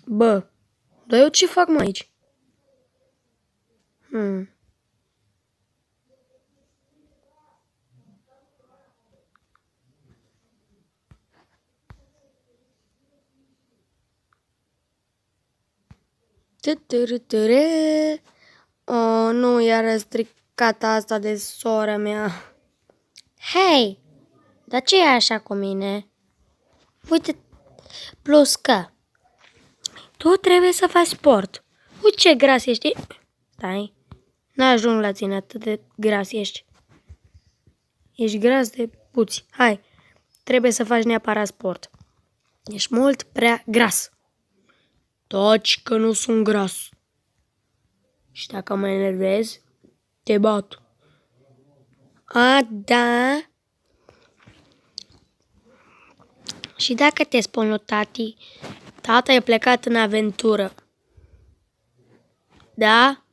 Bă, dar eu ce fac mai aici? Oh, nu, iar stricat asta de sora mea. Hei, dar ce e așa cu mine? Uite, plus că tu trebuie să faci sport. Uite ce gras ești. Stai, n-ajung la tine atât de gras ești. Ești gras de puți. Hai, trebuie să faci neapărat sport. Ești mult prea gras. Taci că nu sunt gras. Și dacă mă enervezi, te bat. A, da? Și dacă te spun lui tati, Tata e plecat în aventură. Da?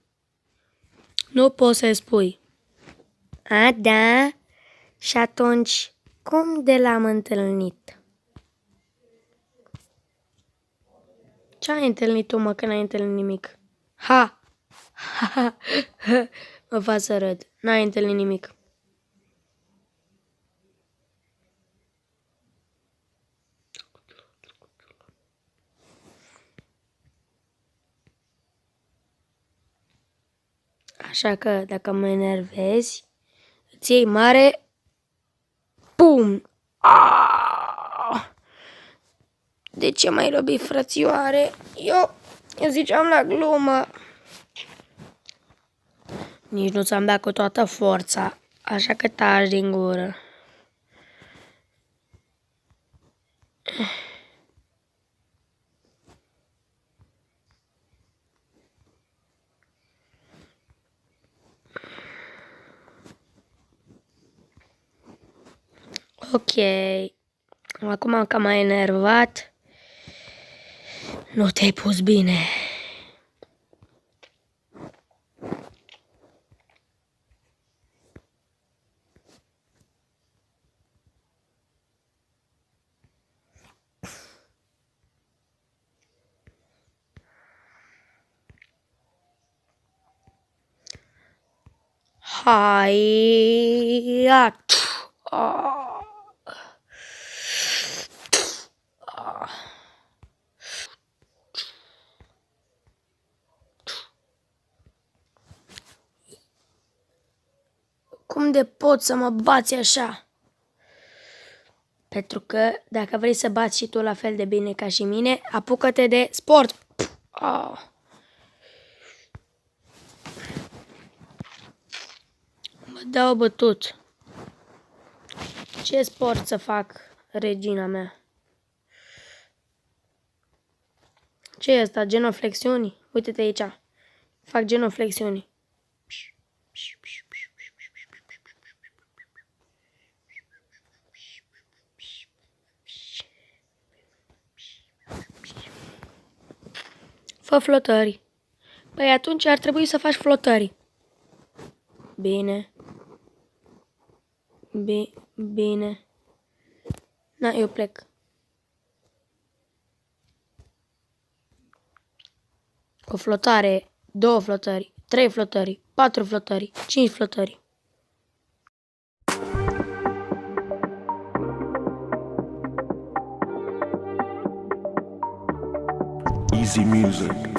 Nu poți să-i spui. a, da? Și atunci, cum de l-am întâlnit? Ce ai întâlnit tu, mă, că n-ai întâlnit nimic? Ha! Mă fac să râd. N-ai întâlnit nimic. Așa că, dacă mă enervezi, îți iei mare... Pum! De ce m-ai lovit, frățioare? Eu ziceam la glumă. Nici nu ți-am dat cu toată forța, așa că taci din gură. Ok, acum că m-ai enervat, nu te-ai pus bine. Hai, Cum de poți să mă bați așa? Pentru că dacă vrei să bați și tu la fel de bine ca și mine, apucă-te de sport. Mă dau bătut. Ce sport să fac, regina mea? Ce e asta? Genoflexiuni? Uite-te aici. Fac genoflexiuni. Fă flotări. Păi atunci ar trebui să faci flotări. Bine. Bine. Na, eu plec. O flotare, 2 flotări, 3 flotări, 4 flotări, 5 flotări. Easy music.